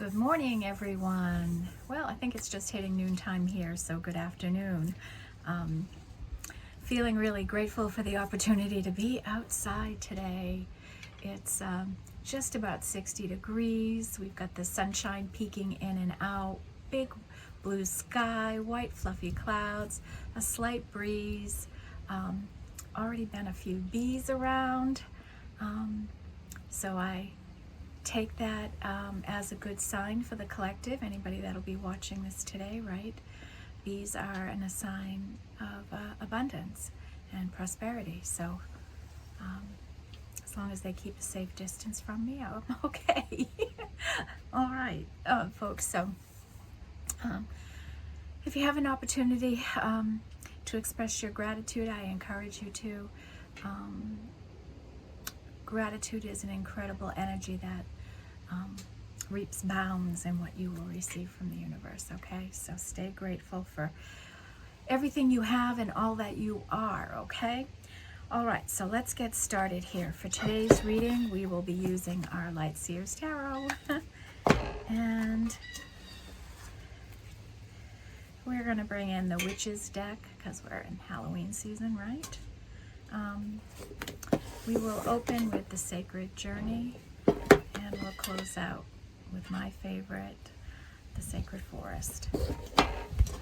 Good morning, everyone. Well, I think it's just hitting noontime here, so good afternoon. Um, Feeling really grateful for the opportunity to be outside today. It's just about 60 degrees. We've got the sunshine peeking in and out, big blue sky, white fluffy clouds, a slight breeze. Already been a few bees around, so I take that as a good sign for the collective. Anybody that'll be watching this today, right? Bees are a sign of abundance and prosperity. So as long as they keep a safe distance from me, I'm okay. All right, folks. So if you have an opportunity to express your gratitude, I encourage you to. Gratitude is an incredible energy that reaps bounds in what you will receive from the universe, okay? So stay grateful for everything you have and all that you are, okay? All right, so let's get started here. For today's reading, we will be using our Light Seers Tarot. And we're going to bring in the Witches deck because we're in Halloween season, right? We will open with the Sacred Journey, and we'll close out with my favorite, the Sacred Forest.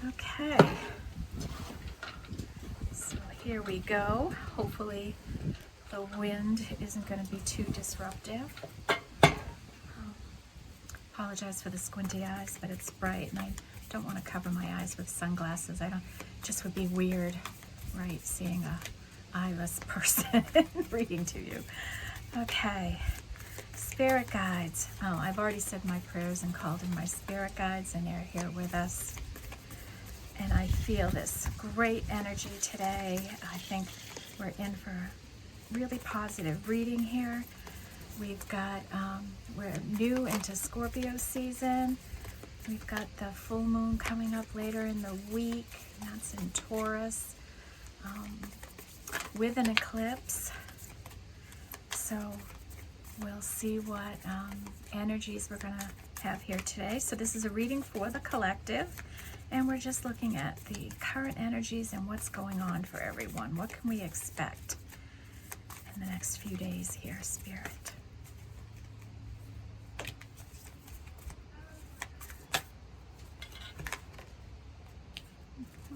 Okay, so here we go. Hopefully the wind isn't going to be too disruptive. Apologize for the squinty eyes, but it's bright, and I don't want to cover my eyes with sunglasses. Just would be weird, right, seeing a eyeless person reading to you. Okay, spirit guides. Oh, I've already said my prayers and called in my spirit guides, and they're here with us. And I feel this great energy today. I think we're in for a really positive reading here. We've got, we're new into Scorpio season. We've got the full moon coming up later in the week. That's in Taurus. With an eclipse, so we'll see what energies we're going to have here today. So this is a reading for the collective, and we're just looking at the current energies and what's going on for everyone. What can we expect in the next few days here, Spirit?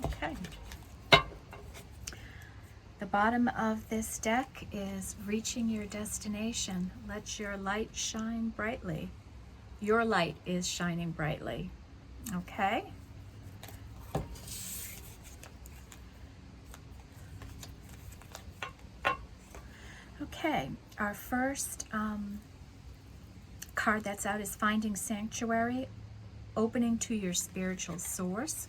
Okay. The bottom of this deck is reaching your destination. Let your light shine brightly. Your light is shining brightly. Okay? Okay, our first card that's out is Finding Sanctuary, opening to your spiritual source.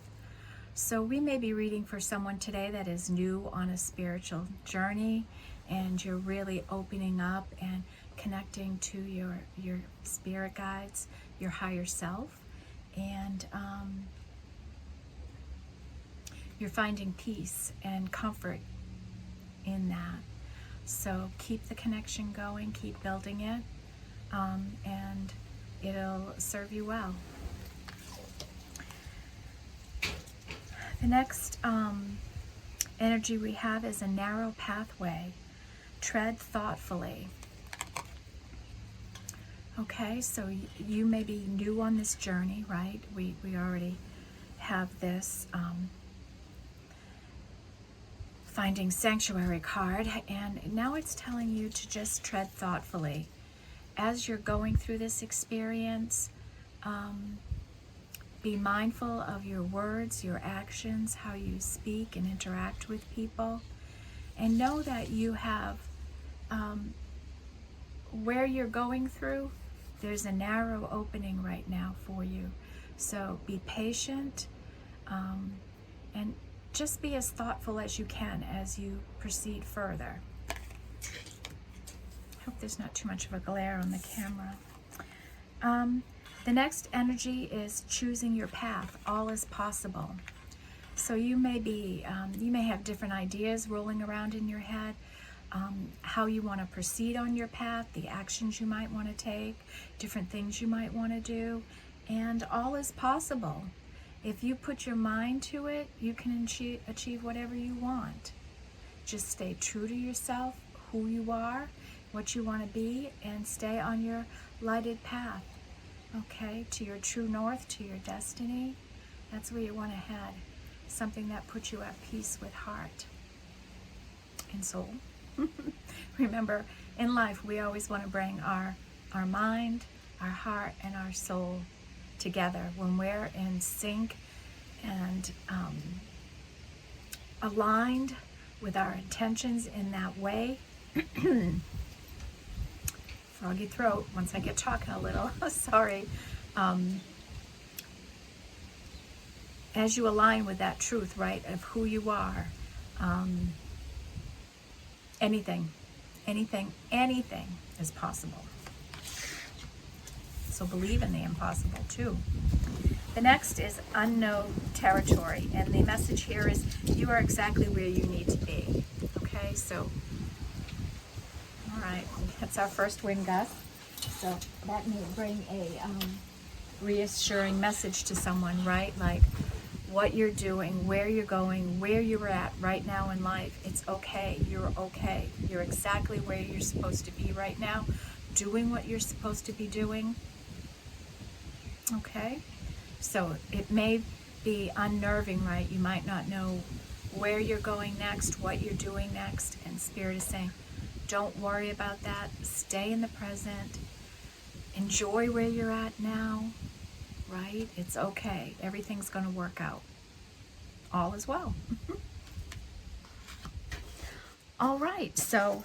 So we may be reading for someone today that is new on a spiritual journey, and you're really opening up and connecting to your spirit guides, your higher self, and you're finding peace and comfort in that. So keep the connection going, keep building it, and it'll serve you well. The next energy we have is a narrow pathway. Tread thoughtfully. Okay, so you may be new on this journey, right? We already have this Finding Sanctuary card, and now it's telling you to just tread thoughtfully. As you're going through this experience, be mindful of your words, your actions, how you speak and interact with people, and know that you have, where you're going through, there's a narrow opening right now for you. So be patient, and just be as thoughtful as you can as you proceed further. Hope there's not too much of a glare on the camera. The next energy is choosing your path. All is possible. So you may be, you may have different ideas rolling around in your head, how you want to proceed on your path, the actions you might want to take, different things you might want to do, and all is possible. If you put your mind to it, you can achieve whatever you want. Just stay true to yourself, who you are, what you want to be, and stay on your lighted path, okay, to your true north, to your destiny. That's where you want to head. Something that puts you at peace with heart and soul. Remember, in life, we always want to bring our mind, our heart, and our soul together. When we're in sync and aligned with our intentions in that way, froggy throat once I get talking a little, sorry. As you align with that truth, right, of who you are, anything is possible. So believe in the impossible too. The next is unknown territory, and the message here is you are exactly where you need to be. Okay, so all right, that's our first wind gust. So that may bring a reassuring message to someone, right? Like what you're doing, where you're going, where you're at right now in life. It's okay. You're okay. You're exactly where you're supposed to be right now, doing what you're supposed to be doing. Okay? So it may be unnerving, right? You might not know where you're going next, what you're doing next, and Spirit is saying, don't worry about that. Stay in the present. Enjoy where you're at now, right? It's okay. Everything's going to work out. All is well. All right, so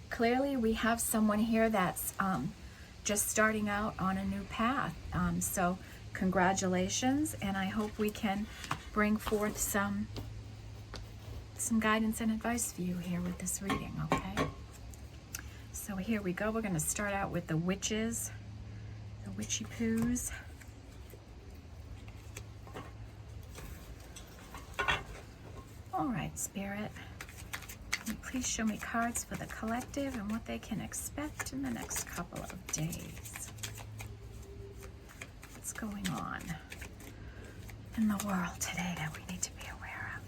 clearly we have someone here that's just starting out on a new path. So congratulations, and I hope we can bring forth some guidance and advice for you here with this reading, okay? So here we go. We're going to start out with the witches, the witchy poos. All right, Spirit, can you please show me cards for the collective and what they can expect in the next couple of days? What's going on in the world today that we need to be aware of?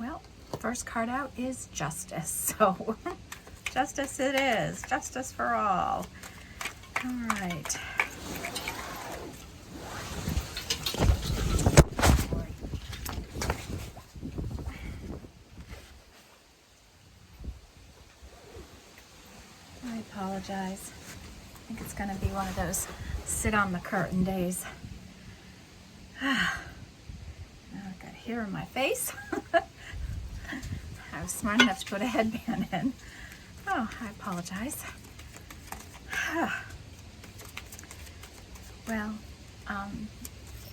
Well, first card out is justice. So justice it is. Justice for all. All right. I apologize. I think it's going to be one of those sit on the curtain days. Now I've got hair in my face. I was smart enough to put a headband in. Oh, I apologize. Well,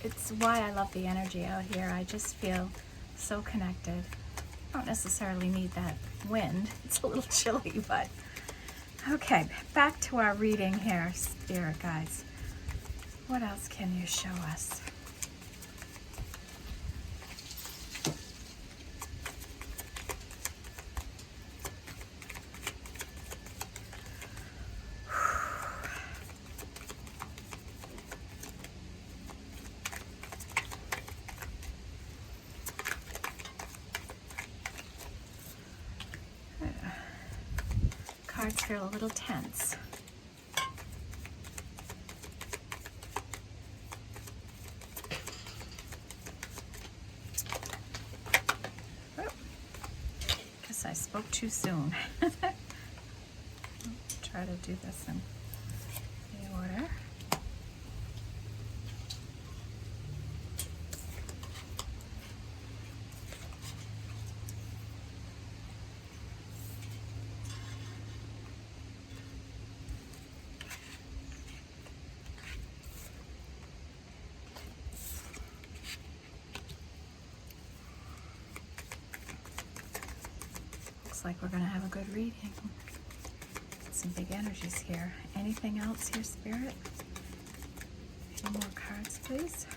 it's why I love the energy out here. I just feel so connected. I don't necessarily need that wind. It's a little chilly, but okay, back to our reading here, Spirit guides. What else can you show us? Cards feel a little tense. Oh, guess I spoke too soon. Try to do this in the order. Like we're going to have a good reading. Some big energies here. Anything else here, Spirit? A few more cards, please.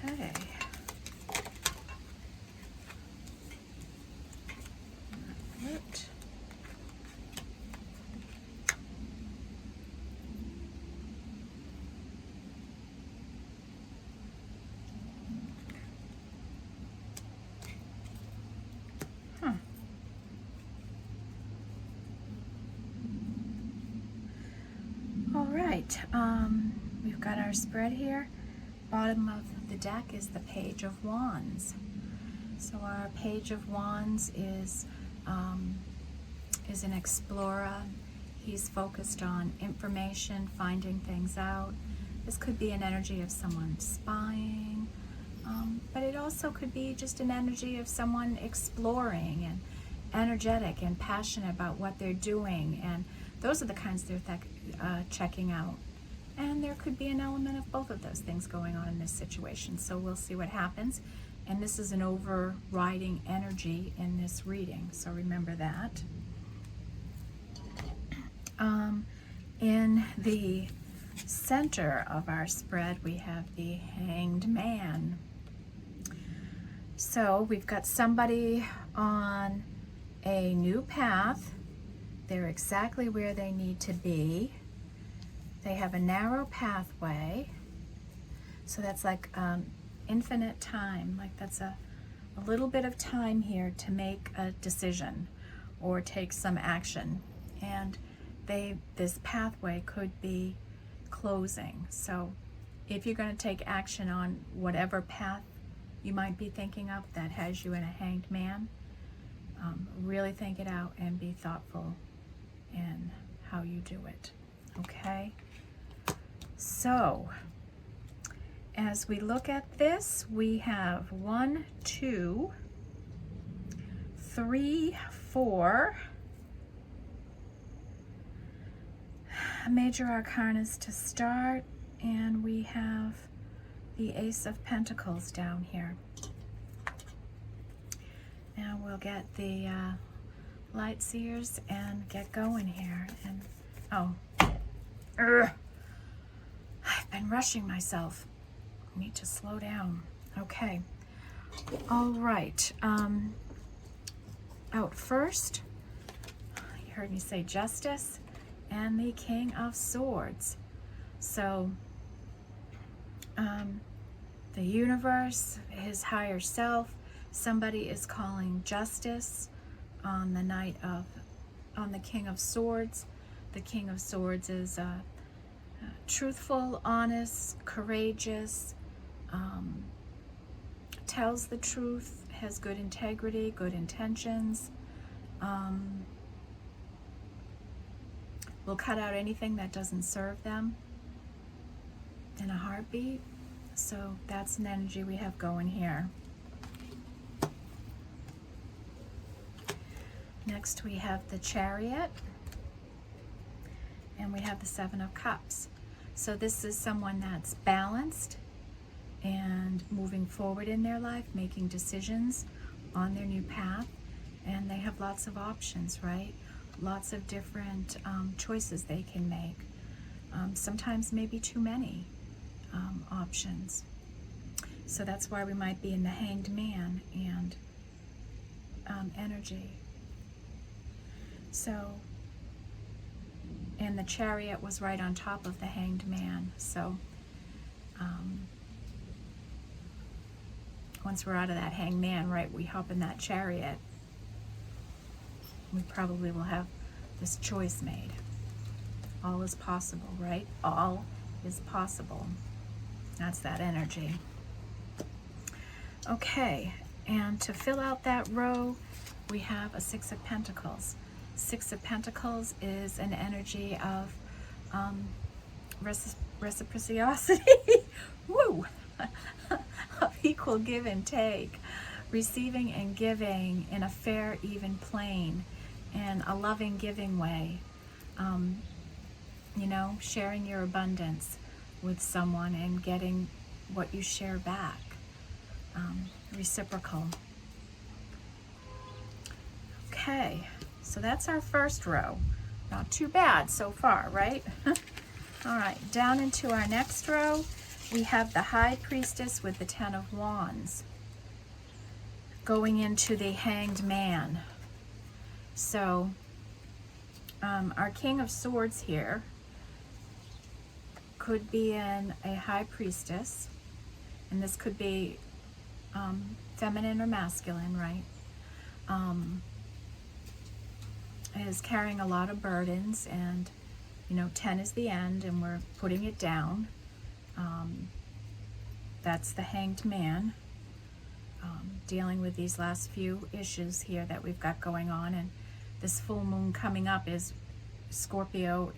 Okay. It. All right, we've got our spread here. Bottom of the deck is the Page of Wands. So our Page of Wands is an explorer. He's focused on information, finding things out. This could be an energy of someone spying, but it also could be just an energy of someone exploring and energetic and passionate about what they're doing, and those are the kinds they're checking out. And there could be an element of both of those things going on in this situation, so we'll see what happens. And this is an overriding energy in this reading, so remember that. In the center of our spread, we have the Hanged Man. So we've got somebody on a new path. They're exactly where they need to be. They have a narrow pathway. So that's like infinite time. Like that's a little bit of time here to make a decision or take some action. And this pathway could be closing. So if you're going to take action on whatever path you might be thinking of that has you in a hanged man, really think it out and be thoughtful in how you do it. Okay? So as we look at this, we have 1, 2, 3, 4 major arcanas to start, and we have the Ace of Pentacles down here. Now we'll get the light seers and get going here. And I've been rushing myself. I need to slow down. Okay. All right. Out first, you heard me say Justice and the King of Swords. So the universe, his higher self, somebody is calling justice on the King of Swords. The King of Swords is truthful, honest, courageous, tells the truth, has good integrity, good intentions, will cut out anything that doesn't serve them in a heartbeat. So that's an energy we have going here. Next we have the Chariot, and we have the Seven of Cups. So this is someone that's balanced and moving forward in their life, making decisions on their new path, and they have lots of options, right? Lots of different choices they can make. Sometimes maybe too many options. So that's why we might be in the Hanged Man and energy. So, and the Chariot was right on top of the Hanged Man. So once we're out of that Hanged Man, right, we hop in that Chariot, we probably will have this choice made. All is possible, right? All is possible. That's that energy. Okay, and to fill out that row, we have a Six of Pentacles. Six of Pentacles is an energy of reciprocity. Woo! Of equal give and take, receiving and giving in a fair, even plane, in a loving, giving way. You know, sharing your abundance with someone and getting what you share back. Reciprocal. Okay, so that's our first row. Not too bad so far, right? All right, down into our next row, we have the High Priestess with the Ten of Wands going into the Hanged Man. So our King of Swords here could be in a High Priestess, and this could be feminine or masculine, right? Is carrying a lot of burdens, and 10 is the end, and we're putting it down. That's the Hanged Man, dealing with these last few issues here that we've got going on. And this full moon coming up is Scorpio.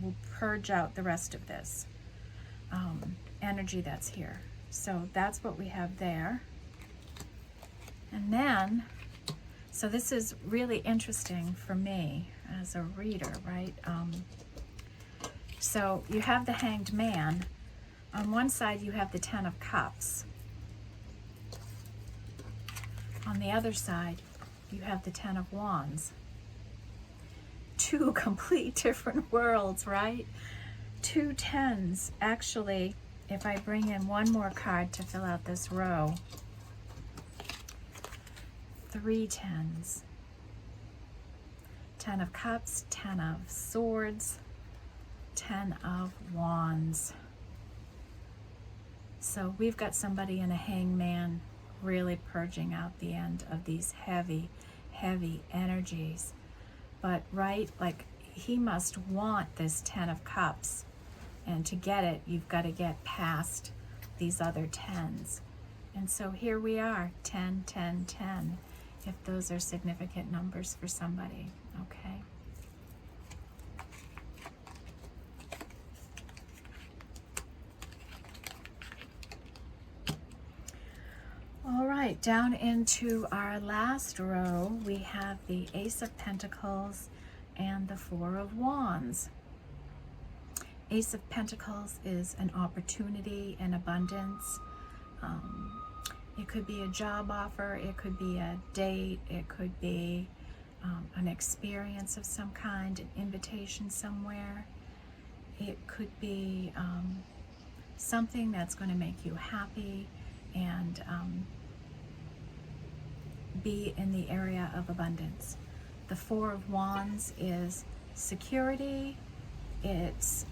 Will purge out the rest of this energy that's here. So that's what we have there. And then, so this is really interesting for me as a reader, right? So you have the Hanged Man. On one side you have the Ten of Cups. On the other side you have the Ten of Wands. Two complete different worlds, right? Two tens. Actually, if I bring in one more card to fill out this row, three tens. Ten of Cups, Ten of Swords, Ten of Wands. So we've got somebody in a hangman really purging out the end of these heavy, heavy energies. But, right, like, he must want this Ten of Cups. And to get it, you've got to get past these other tens. And so here we are, 10, 10, 10, if those are significant numbers for somebody, okay? All right, down into our last row, we have the Ace of Pentacles and the Four of Wands. Ace of Pentacles is an opportunity and abundance. It could be a job offer, it could be a date, it could be an experience of some kind, an invitation somewhere. It could be something that's going to make you happy and be in the area of abundance. The Four of Wands is security. It's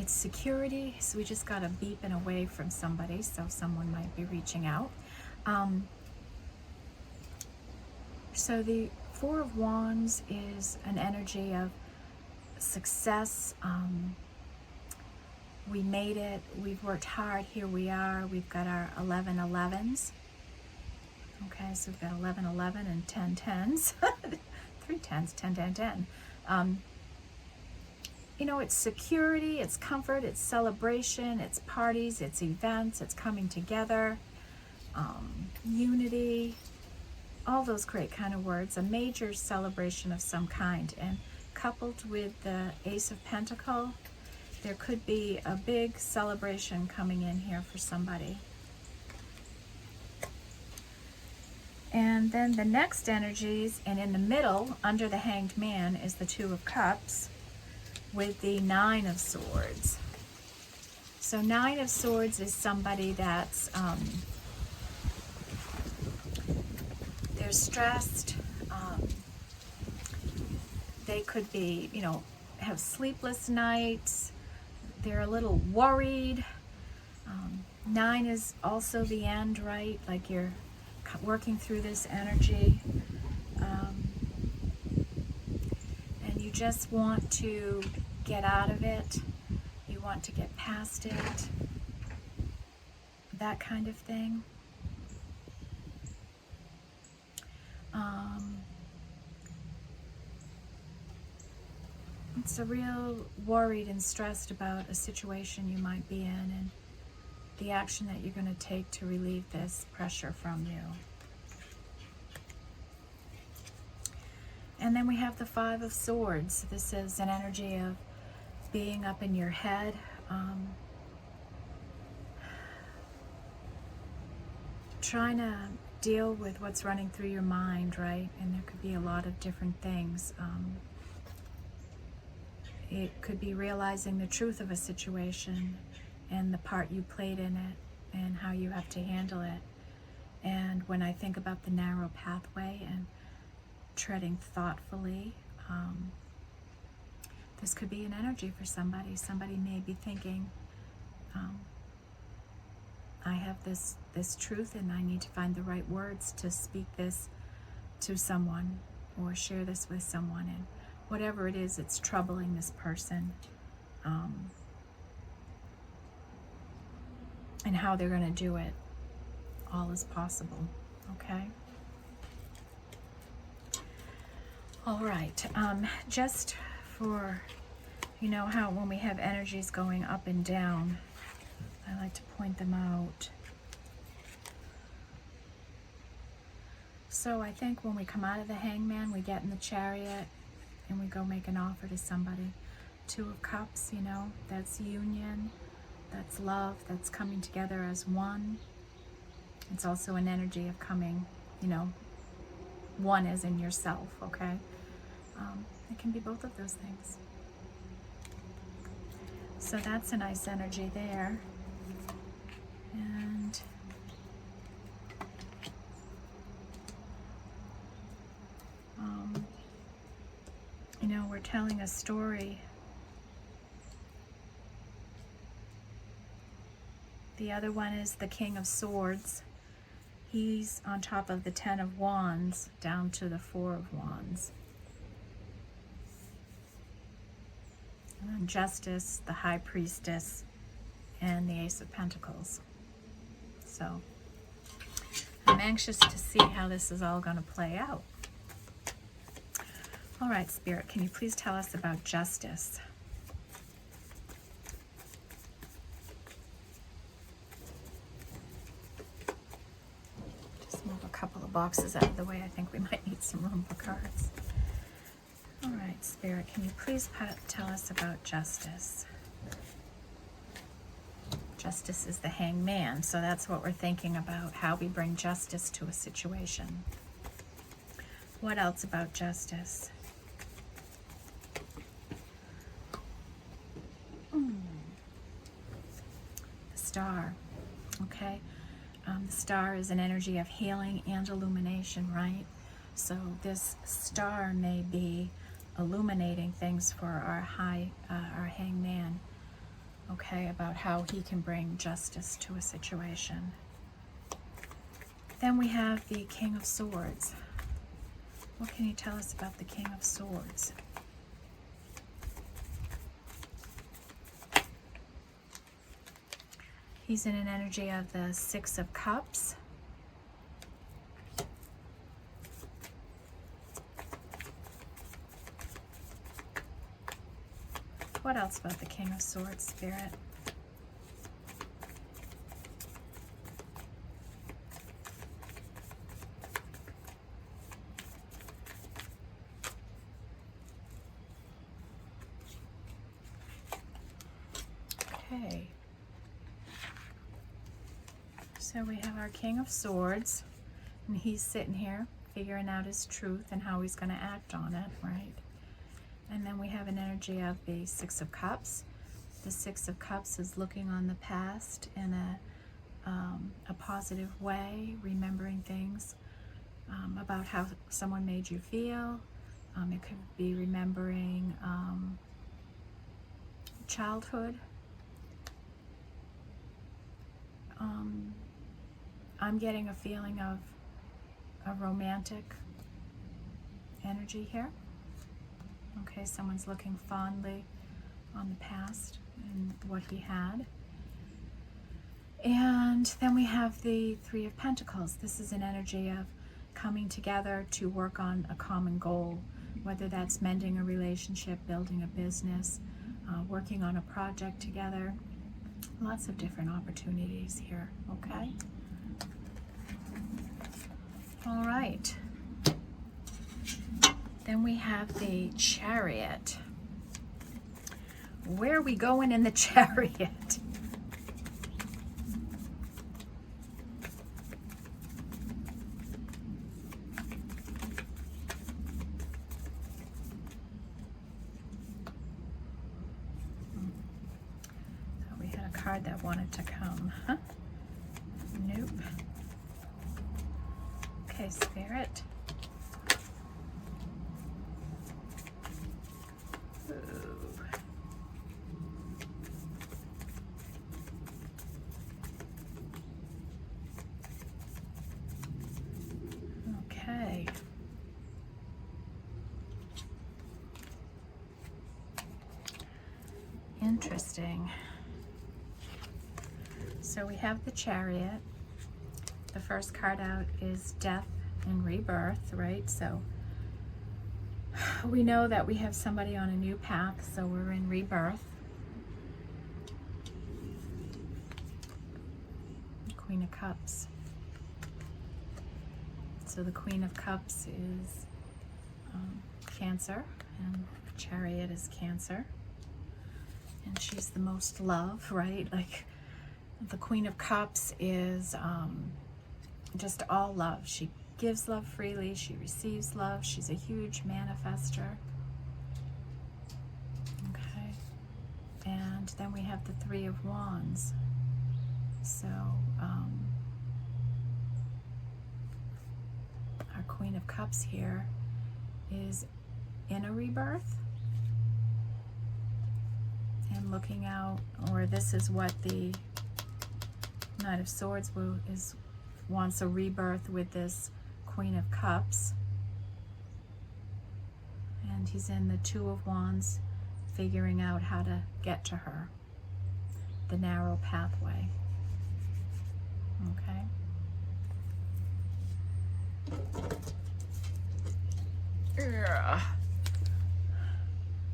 security. So we just got a beep and away from somebody, so someone might be reaching out. So the Four of Wands is an energy of success. We made it, we've worked hard, here we are, we've got our 1111s. Okay, so we've got 1111 and 1010s. 3 10s, 10, 10, 10. It's security, it's comfort, it's celebration, it's parties, it's events, it's coming together, unity, all those great kind of words. A major celebration of some kind. And coupled with the Ace of Pentacles, there could be a big celebration coming in here for somebody. And then the next energies, and in the middle, under the Hanged Man, is the Two of Cups with the Nine of Swords. So Nine of Swords is somebody that's, they're stressed. They could be, have sleepless nights. They're a little worried. 9 is also the end, right? Like you're working through this energy. And you just want to get out of it. You want to get past it. That kind of thing. It's a real worried and stressed about a situation you might be in and the action that you're going to take to relieve this pressure from you. And then we have the Five of Swords. This is an energy of being up in your head. Trying to deal with what's running through your mind, right? And there could be a lot of different things. It could be realizing the truth of a situation and the part you played in it and how you have to handle it. And when I think about the narrow pathway and treading thoughtfully, this could be an energy for somebody. Somebody may be thinking, I have this truth and I need to find the right words to speak this to someone or share this with someone. And whatever it is, it's troubling this person. And how they're going to do it, all is possible, okay? All right, just for, you know how when we have energies going up and down, I like to point them out. So I think when we come out of the Hangman, we get in the Chariot and we go make an offer to somebody. Two of Cups, you know, that's union, that's love, that's coming together as one. It's also an energy of coming, you know, one as in yourself, okay? It can be both of those things. So that's a nice energy there. And you know, we're telling a story. The other one is the King of Swords. He's on top of the 10 of Wands down to the 4 of Wands. And then Justice, the High Priestess, and the Ace of Pentacles. So I'm anxious to see how this is all going to play out. All right, Spirit, can you please tell us about justice? Just move a couple of boxes out of the way. I think we might need some room for cards. All right, Spirit, can you please tell us about justice? Justice is the Hangman, so that's what we're thinking about, how we bring justice to a situation. What else about justice? The Star, okay? The Star is an energy of healing and illumination, right? So this star may be illuminating things for our Hangman, okay, about how he can bring justice to a situation. Then we have the King of Swords. What can you tell us about the King of Swords? He's in an energy of the 6 of Cups. What else about the King of Swords, Spirit? Okay. So we have our King of Swords, and he's sitting here figuring out his truth and how he's going to act on it, right? And then we have an energy of the 6 of Cups. The 6 of Cups is looking on the past in a positive way, remembering things about how someone made you feel. It could be remembering childhood. I'm getting a feeling of a romantic energy here. Okay, someone's looking fondly on the past and what he had. And then we have the 3 of Pentacles. This is an energy of coming together to work on a common goal, whether that's mending a relationship, building a business, working on a project together. Lots of different opportunities here, okay? All right. Then we have the Chariot. Where are we going in the Chariot? card that wanted to come. Huh? Nope. Okay, Spirit. Ooh. Okay. Interesting. So we have the Chariot. The first card out is Death and Rebirth, right? So we know that we have somebody on a new path, so we're in rebirth. Queen of Cups. So the Queen of Cups is Cancer, and Chariot is Cancer. And she's the most love, right? Like the Queen of Cups is just all love. She gives love freely, she receives love, she's a huge manifester. Okay. And then we have the Three of Wands. So our Queen of Cups here is in a rebirth and looking out, or this is what the Knight of Swords wants a rebirth with this Queen of Cups. And he's in the Two of Wands, figuring out how to get to her, the narrow pathway. Okay. Ugh.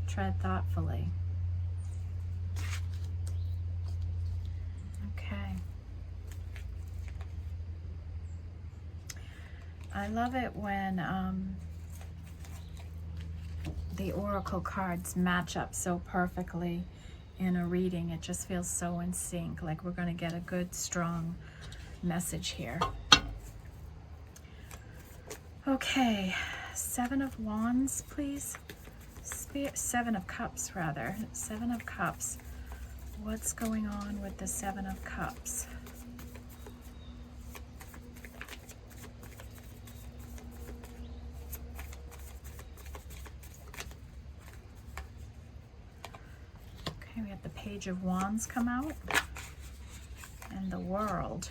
Tread thoughtfully. Okay. I love it when the oracle cards match up so perfectly in a reading. It just feels so in sync, like we're going to get a good, strong message here. Okay, Seven of Wands, please. Seven of Cups, rather. Seven of Cups. What's going on with the Seven of Cups? Okay, we have the Page of Wands come out, and the World.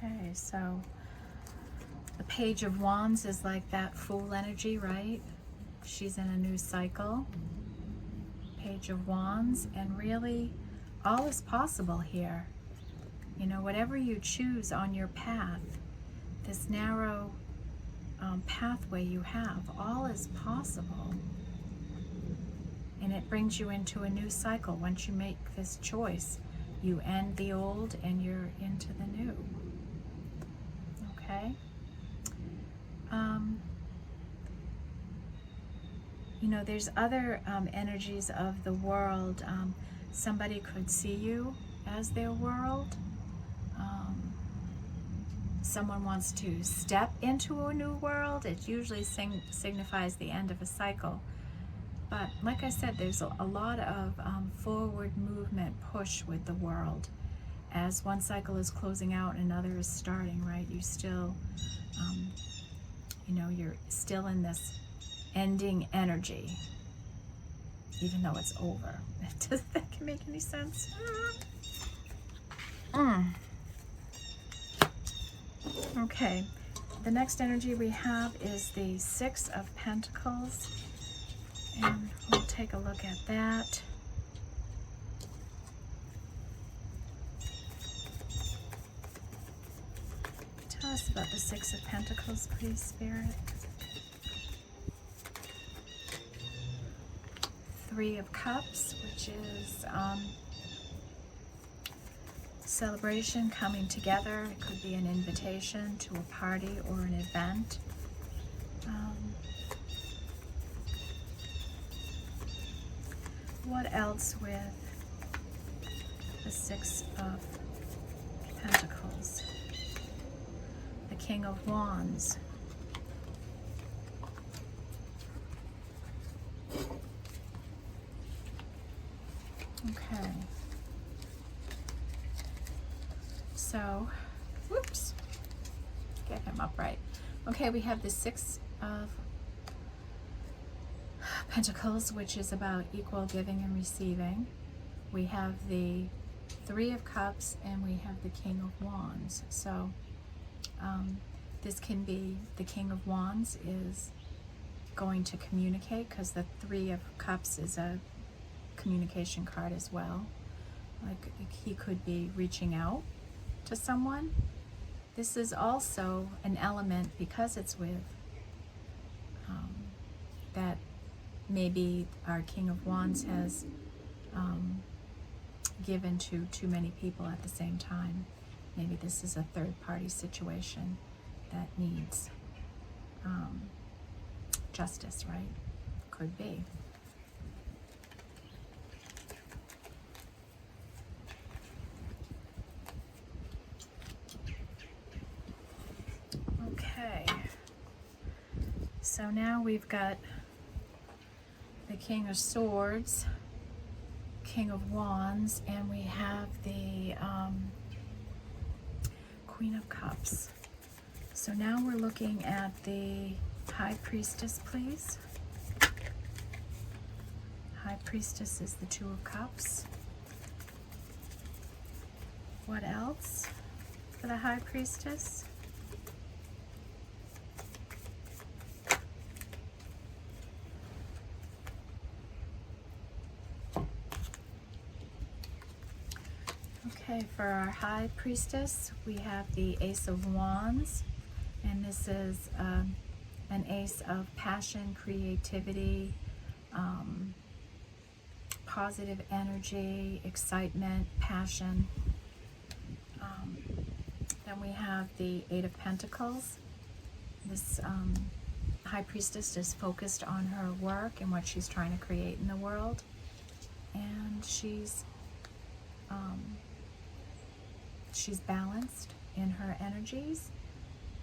Okay, so the Page of Wands is like that Fool energy, right? She's in a new cycle. Page of Wands, and really all is possible here. You know, whatever you choose on your path, this narrow pathway you have, all is possible. And it brings you into a new cycle. Once you make this choice, you end the old and you're into the new. Okay? You know, there's other energies of the world. Somebody could see you as their world. Someone wants to step into a new world. It usually signifies the end of a cycle. But like I said, there's a lot of forward movement push with the world. As one cycle is closing out, another is starting, right? You still, you know, you're still in this ending energy, even though it's over. Does that make any sense? Okay, the next energy we have is the Six of Pentacles, and we'll take a look at that. Tell us about the Six of Pentacles, please, Spirit. Three of Cups, which is celebration, coming together. It could be an invitation to a party or an event. What else with the Six of Pentacles? The King of Wands. Okay. So, whoops, get him upright. Okay, we have the Six of Pentacles, which is about equal giving and receiving. We have the Three of Cups, and we have the King of Wands. So this can be, the King of Wands is going to communicate, because the Three of Cups is a communication card as well. Like, he could be reaching out to someone. This is also an element, because it's with that maybe our King of Wands has given to too many people at the same time. Maybe this is a third party situation that needs justice, right? Could be. Okay. So now we've got the King of Swords, King of Wands, and we have the Queen of Cups. So now we're looking at the High Priestess, please. High Priestess is the Two of Cups. What else for the High Priestess? Okay, for our High Priestess, we have the Ace of Wands, and this is an ace of passion, creativity, positive energy, excitement, passion. Then we have the Eight of Pentacles. This High Priestess is focused on her work and what she's trying to create in the world, and she's balanced in her energies,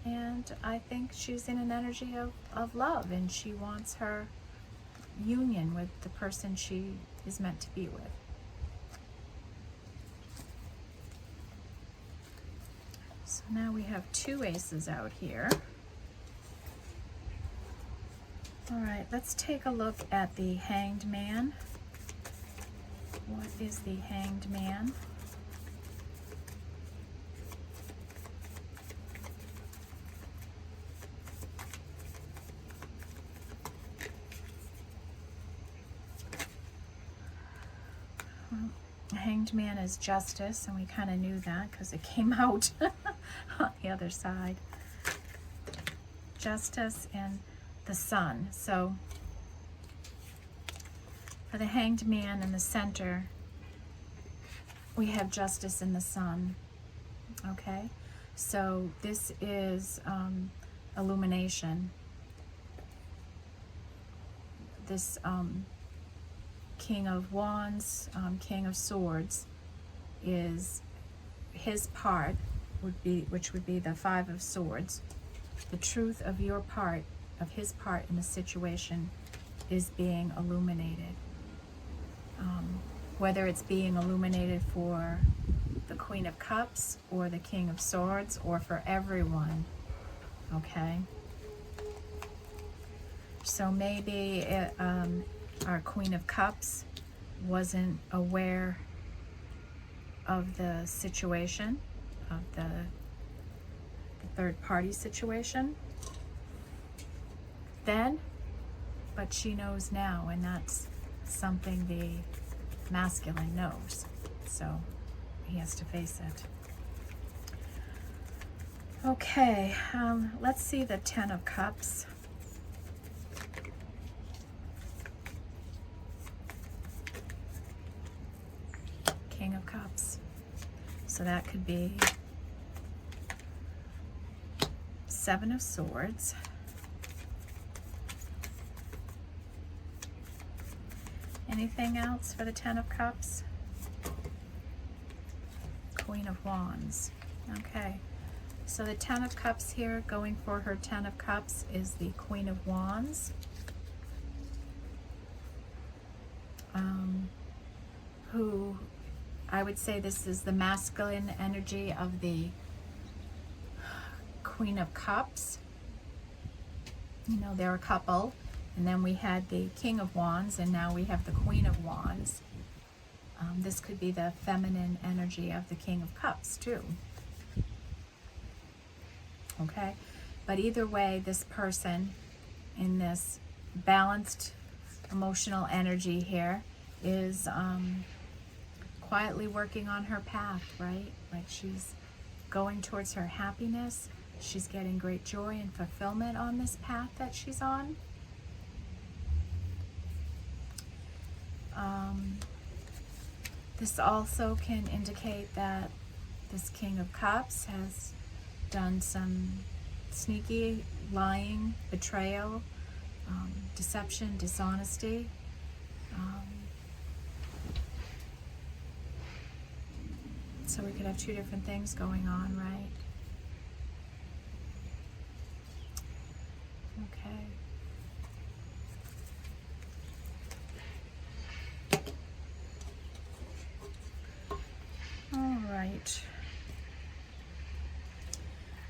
and I think she's in an energy of love, and she wants her union with the person she is meant to be with. So now we have two aces out here. All right, let's take a look at the Hanged Man. What is the Hanged Man? Hanged Man is justice, and we kind of knew that because it came out on the other side. Justice and the Sun. So for the Hanged Man in the center, we have justice in the Sun. Okay, so this is illumination. This King of Wands, King of Swords, is his part, which would be the Five of Swords. The truth of your part, of his part in the situation, is being illuminated. Whether it's being illuminated for the Queen of Cups or the King of Swords, or for everyone, okay? So maybe our Queen of Cups wasn't aware of the situation, of the third party situation then, but she knows now, and that's something the masculine knows, so he has to face it. Okay, let's see the Ten of Cups. King of Cups. So that could be Seven of Swords. Anything else for the Ten of Cups? Queen of Wands. Okay, so the Ten of Cups here, going for her Ten of Cups, is the Queen of Wands. who, I would say this is the masculine energy of the Queen of Cups. You know, they're a couple. And then we had the King of Wands, and now we have the Queen of Wands. This could be the feminine energy of the King of Cups too. Okay? But either way, this person in this balanced emotional energy here is quietly working on her path, right? Like she's going towards her happiness. She's getting great joy and fulfillment on this path that she's on. This also can indicate that this King of Cups has done some sneaky lying, betrayal, deception, dishonesty. So we could have two different things going on, right? Okay. All right.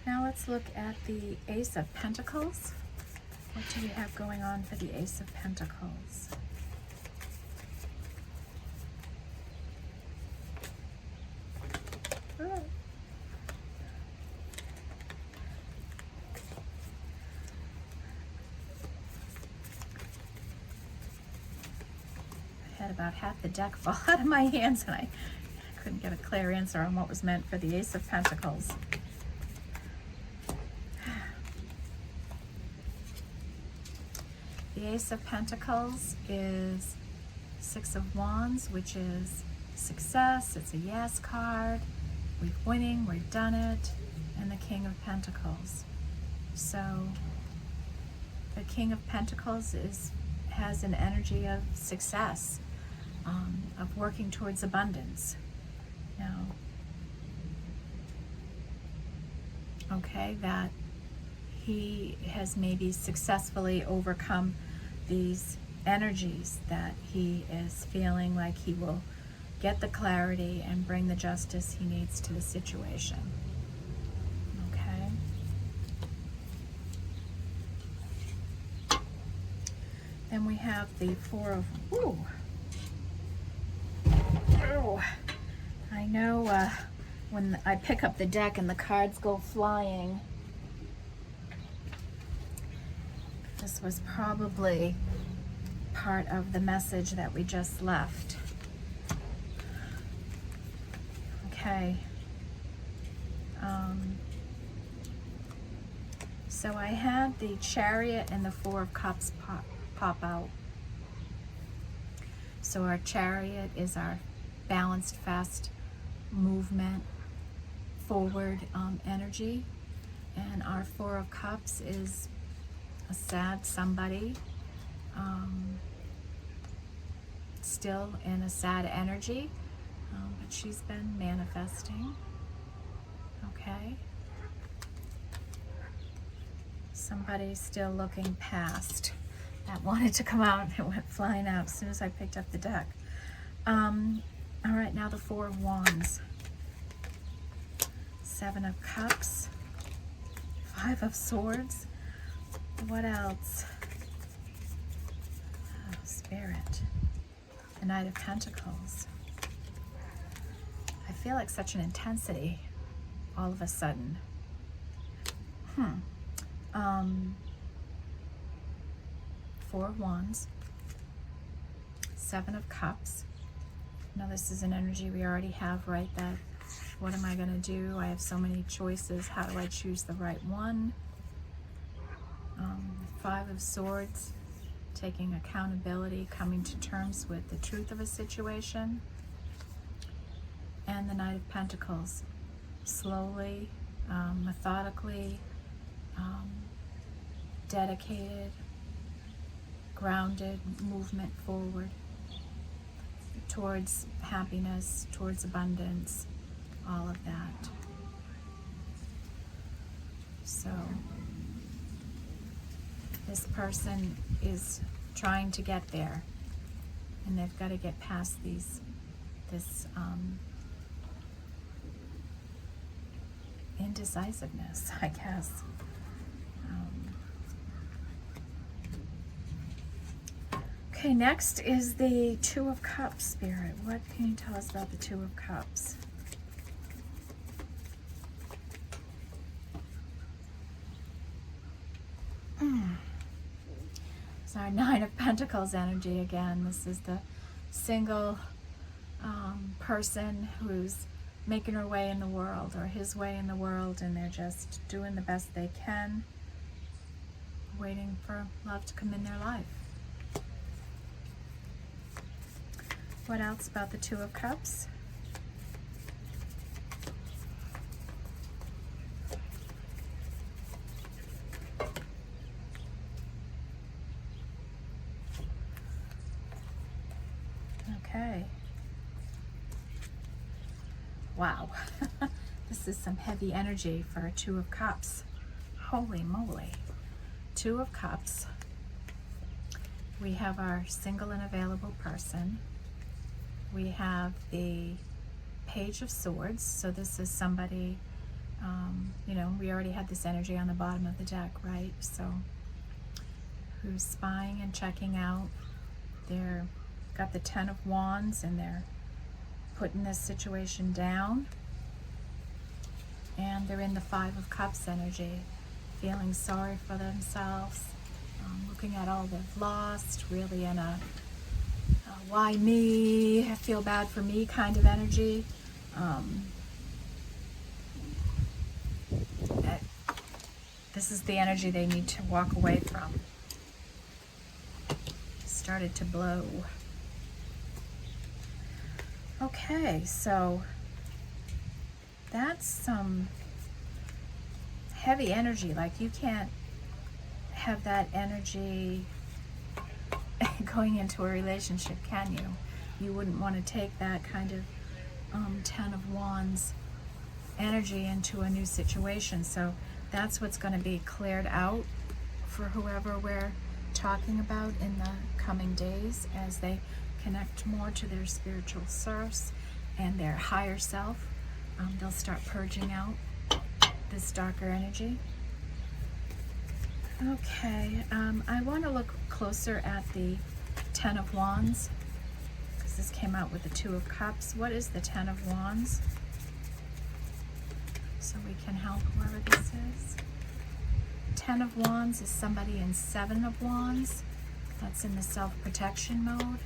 Now let's look at the Ace of Pentacles. What do we have going on for the Ace of Pentacles? Oh. I had about half the deck fall out of my hands and I couldn't get a clear answer on what was meant for the Ace of Pentacles. The Ace of Pentacles is Six of Wands, which is success. It's a yes card. We're winning, we've done it. And the King of Pentacles. So the King of Pentacles has an energy of success, of working towards abundance. Now, okay, that he has maybe successfully overcome these energies that he is feeling like he will get the clarity and bring the justice he needs to the situation. Okay. Then we have the Four of... Ooh. Oh. I know when I pick up the deck and the cards go flying, this was probably part of the message that we just left. Okay. So I had the Chariot and the Four of Cups pop out. So our Chariot is our balanced, fast movement, forward energy. And our Four of Cups is a sad somebody, still in a sad energy, but she's been manifesting. Okay. Somebody's still looking past. That wanted to come out and it went flying out as soon as I picked up the deck. All right, now the Four of Wands. Seven of Cups. Five of Swords. What else? Oh, Spirit. The Knight of Pentacles. I feel like such an intensity all of a sudden. Four of Wands. Seven of Cups. Now this is an energy we already have, right? That what am I going to do? I have so many choices. How do I choose the right one? Five of Swords. Taking accountability, coming to terms with the truth of a situation. And the Knight of Pentacles. Slowly, methodically, dedicated, grounded movement forward towards happiness, towards abundance, all of that. So this person is trying to get there, and they've got to get past these this indecisiveness, I guess. Okay, next is the Two of Cups, Spirit. What can you tell us about the Two of Cups? It's our Nine of Pentacles energy again. This is the single person who's making her way in the world, or his way in the world, and they're just doing the best they can, waiting for love to come in their life. What else about the Two of Cups? Okay. Wow. This is some heavy energy for a Two of Cups. Holy moly. Two of Cups. We have our single and available person. We have the Page of Swords. So this is somebody, you know, we already had this energy on the bottom of the deck, right? So who's spying and checking out. They're got the Ten of Wands, and they're putting this situation down. And they're in the Five of Cups energy, feeling sorry for themselves, looking at all they've lost, really in a why me, I feel bad for me kind of energy. This is the energy they need to walk away from. Started to blow. Okay, so that's some heavy energy. Like, you can't have that energy going into a relationship, can you? You wouldn't want to take that kind of Ten of Wands energy into a new situation. So that's what's going to be cleared out for whoever we're talking about in the coming days, as they connect more to their spiritual source and their higher self. They'll start purging out this darker energy. Okay, I want to look closer at the Ten of Wands, because this came out with the Two of Cups. What is the Ten of Wands? So we can help whoever this is. Ten of Wands is somebody in Seven of Wands. That's in the self-protection mode.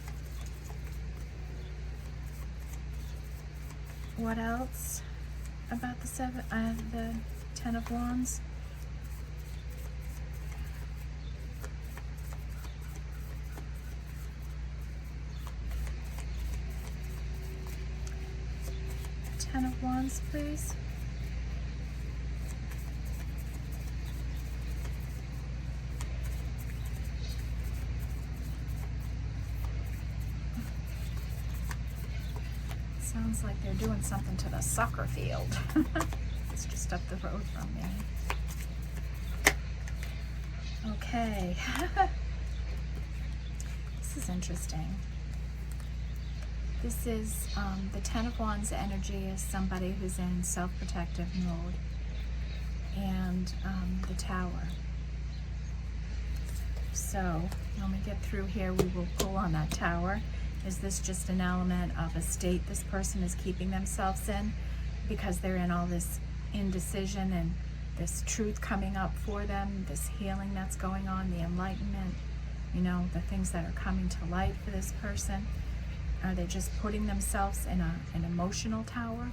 What else about the Ten of Wands? Ten of Wands, please. Sounds like they're doing something to the soccer field. It's just up the road from me. Okay. This is interesting. This is the Ten of Wands energy is somebody who's in self-protective mode, and the Tower. So when we get through here, we will pull on that Tower. Is this just an element of a state this person is keeping themselves in because they're in all this indecision and this truth coming up for them, this healing that's going on, the enlightenment, you know, the things that are coming to light for this person? Are they just putting themselves in an emotional tower?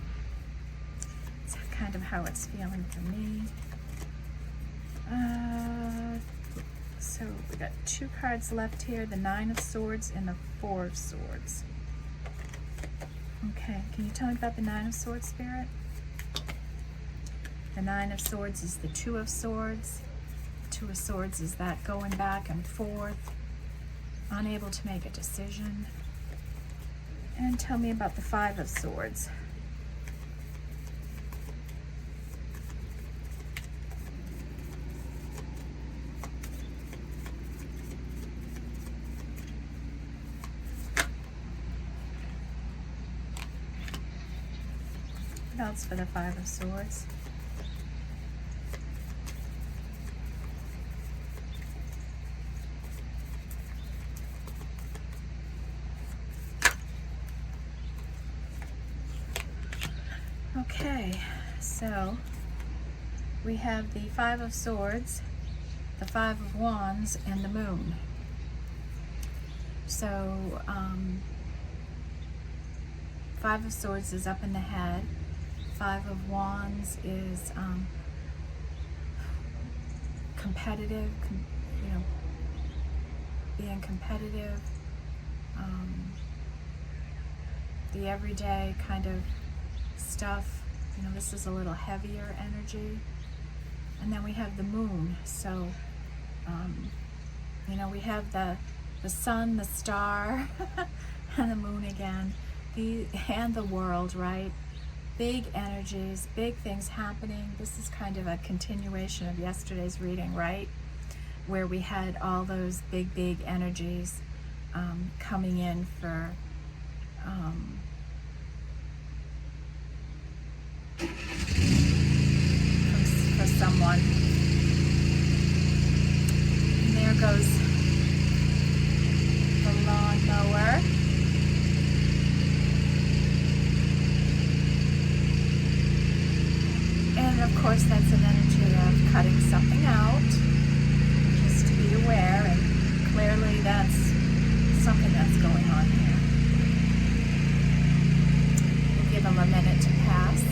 It's kind of how it's feeling for me. So we got two cards left here, the Nine of Swords and the Four of Swords. Okay, can you tell me about the Nine of Swords, Spirit? The Nine of Swords is the Two of Swords. Two of Swords is that going back and forth, unable to make a decision. And tell me about the Five of Swords. What else for the Five of Swords? Okay, so we have the Five of Swords, the Five of Wands, and the Moon. So, Five of Swords is up in the head. Five of Wands is competitive, being competitive, the everyday kind of stuff. This is a little heavier energy. And then we have the Moon. So, we have the sun, the star, and the moon again, and the world, right? Big energies, big things happening. This is kind of a continuation of yesterday's reading, right? Where we had all those big energies coming in for someone. And there goes the lawnmower. And of course that's an energy of cutting something out, just to be aware, and clearly that's something that's going on here. We'll give them a minute to pass.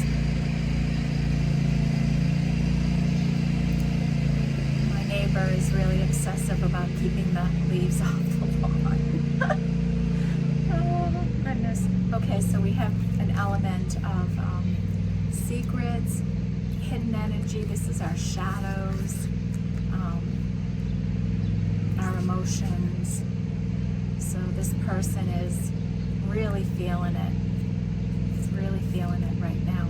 My neighbor is really obsessive about keeping the leaves off the lawn. Oh goodness. Okay, so we have an element of secrets, hidden energy. This is our shadows, our emotions. So this person is really feeling it. It's really feeling it right now.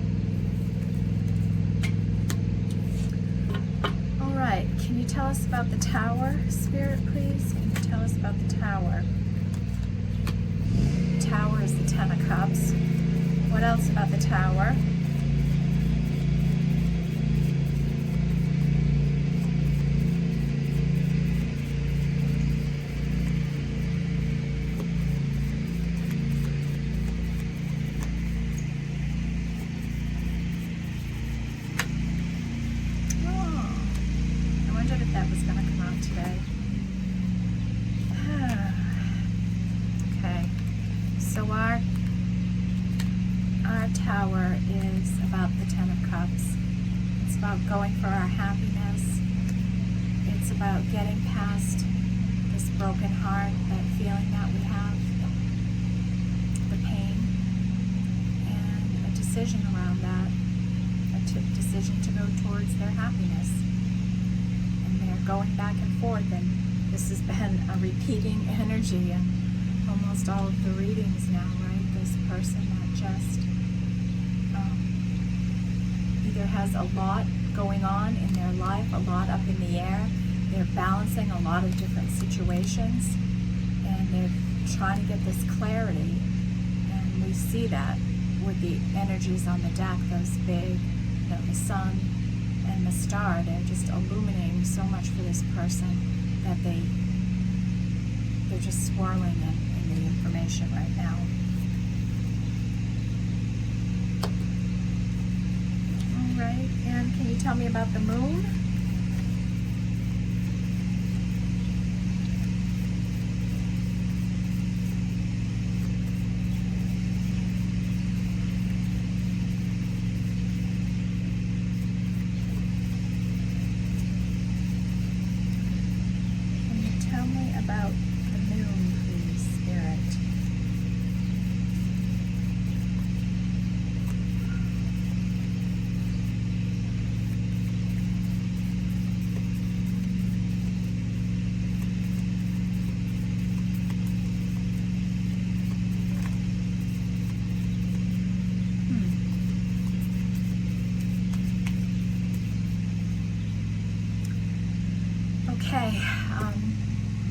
All right, can you tell us about the Tower, Spirit, please? Can you tell us about the Tower? The Tower is the Ten of Cups. What else about the Tower? Tower is about the Ten of Cups. It's about going for our happiness. It's about getting past this broken heart, that feeling that we have, the pain, and a decision around that, a decision to go towards their happiness. And they're going back and forth, and this has been a repeating energy in almost all of the readings now, right? This person that just either has a lot going on in their life, a lot up in the air. They're balancing a lot of different situations, and they're trying to get this clarity. And we see that with the energies on the deck, those big, the sun and the star. They're just illuminating so much for this person that they're just swirling in the information right now. Right, and can you tell me about the moon? Can you tell me about the moon, please, Spirit? Okay,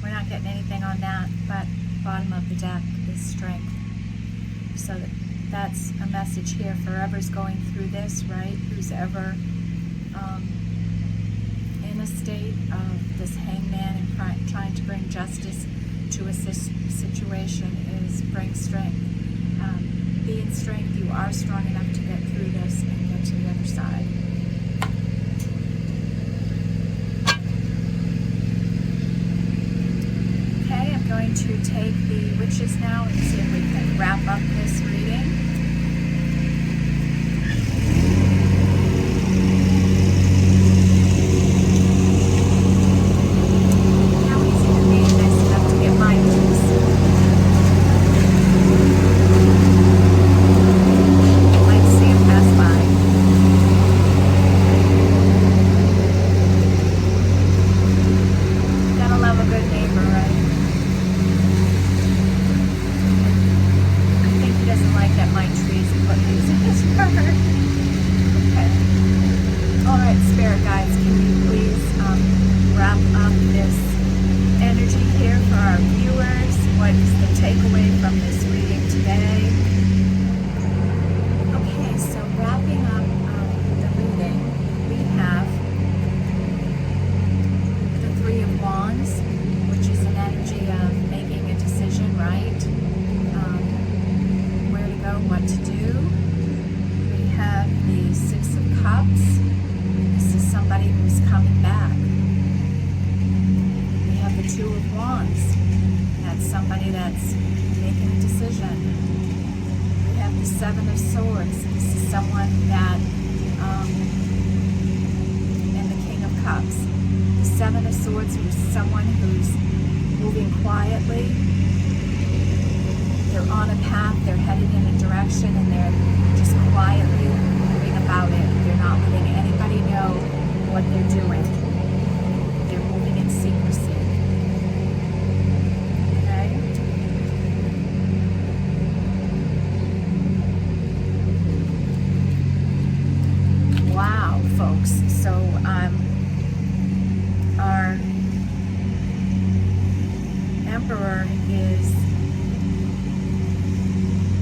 we're not getting anything on that, but bottom of the deck is strength. So that that's a message here. Forever's going through this, right? Who's ever in a state of this hangman and trying to bring justice to a situation is bring strength. Be in strength. You are strong enough to get through this and get to the other side. Okay, I'm going to take the witches now and see if we can wrap up this reading. Seven of Swords. This is someone that, and the King of Cups. The Seven of Swords is someone who's moving quietly. They're on a path, they're heading in a direction, and they're just quietly moving about it. They're not letting anybody know what they're doing. They're moving in secrecy. Wow, folks. So our Emperor is,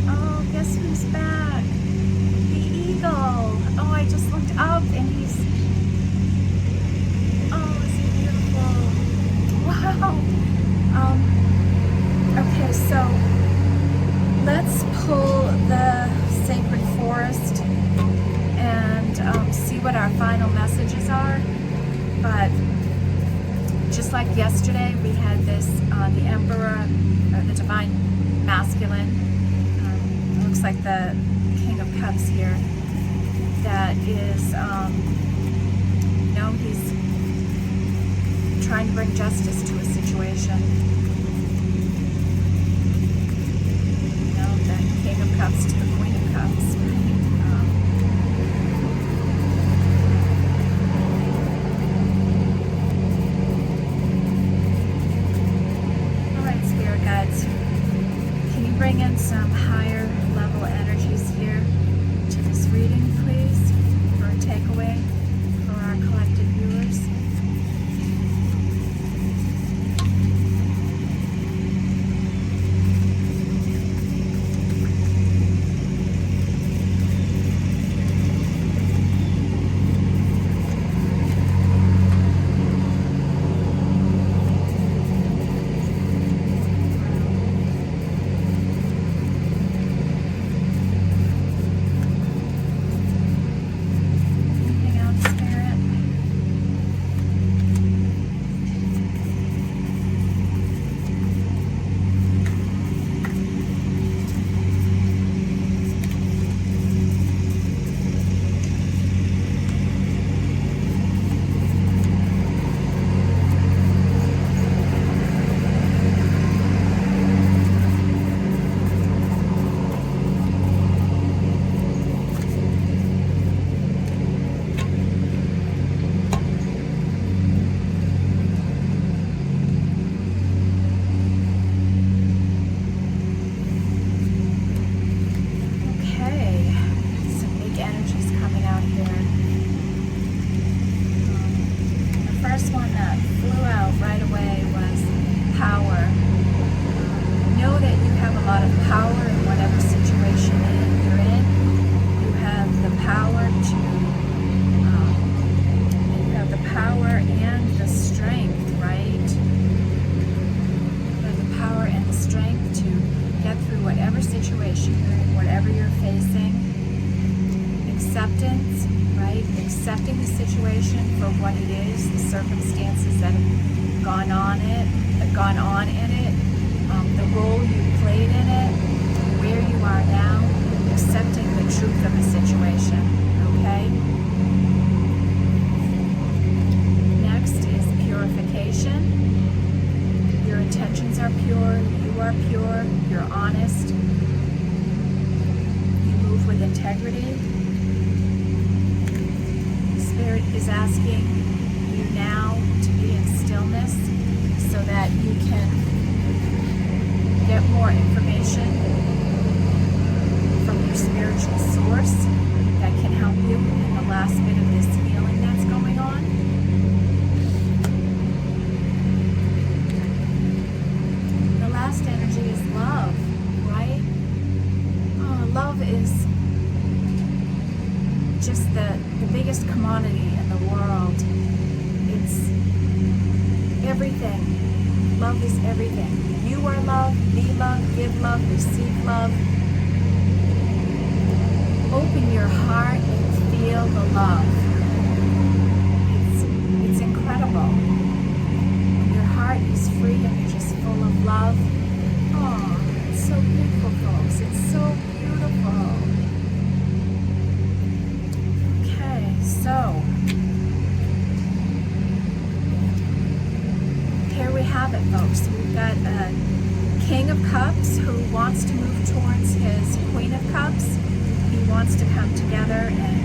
oh, guess who's back? The Eagle. Oh, I just looked up and he's, oh, is he beautiful? Wow. Okay, so let's pull the Sacred Forest and see what our final messages are. But just like yesterday, we had this, the Emperor, the Divine Masculine, looks like the King of Cups here, that is, you know, he's trying to bring justice to a situation. You know, the King of Cups to the Queen of Cups. Bring in some higher level energies here to this reading, please, for a takeaway for our collective viewers. acceptance, right? Accepting the situation for what it is, the circumstances that have gone on in it, the role you played in it, where you are now, accepting the truth of the situation, okay? Next is purification. Your intentions are pure, you are pure, you're honest, you move with integrity. Spirit is asking you now to be in stillness so that you can get more information from your spiritual source that can help you in the last bit of this healing that's going on. The last energy is love, right? Oh, love is just the biggest commodity in the world. It's everything. Love is everything. You are love, be love, give love, receive love. Open your heart and feel the love. It's incredible. When your heart is free and you're just full of love. Oh, it's so beautiful, folks. It's so beautiful. So, here we have it, folks. We've got a King of Cups who wants to move towards his Queen of Cups. He wants to come together in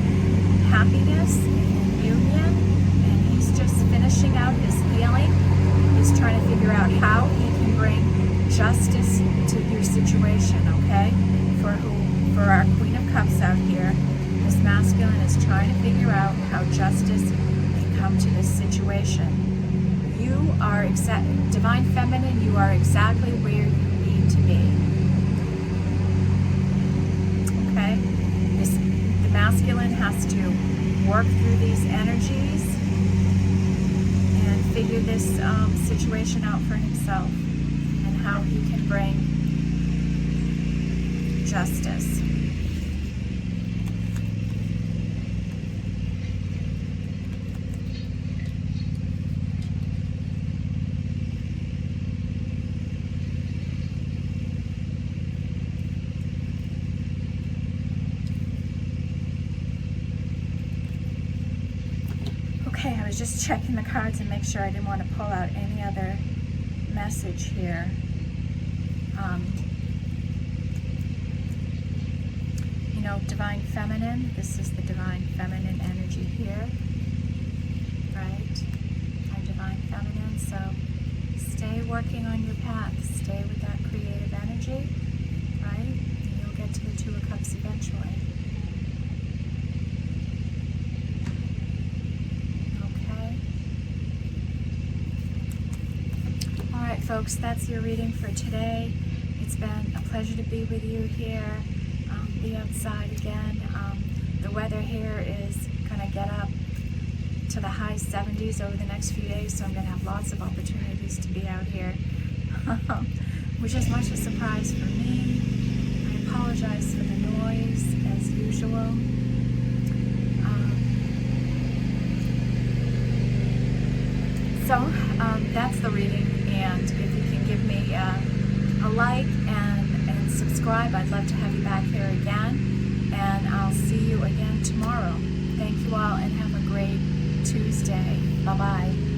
happiness, in union, and he's just finishing out his healing. He's trying to figure out how he can bring justice to your situation, okay? For our Queen of Cups out here. This masculine is trying to figure out how justice can come to this situation. You are Divine Feminine, you are exactly where you need to be. Okay? The masculine has to work through these energies and figure this situation out for himself and how he can bring justice. Okay, I was just checking the cards and make sure I didn't want to pull out any other message here. You know, Divine Feminine, this is the Divine Feminine energy here, right? Our Divine Feminine, so stay working on your path, stay with that creative energy, right? And you'll get to the Two of Cups eventually. Folks, that's your reading for today. It's been a pleasure to be with you here, be outside again. The weather here is going to get up to the high 70s over the next few days, so I'm going to have lots of opportunities to be out here, which is much a surprise for me. I apologize for the noise, as usual. So that's the reading. And if you can give me a like and subscribe, I'd love to have you back here again. And I'll see you again tomorrow. Thank you all and have a great Tuesday. Bye-bye.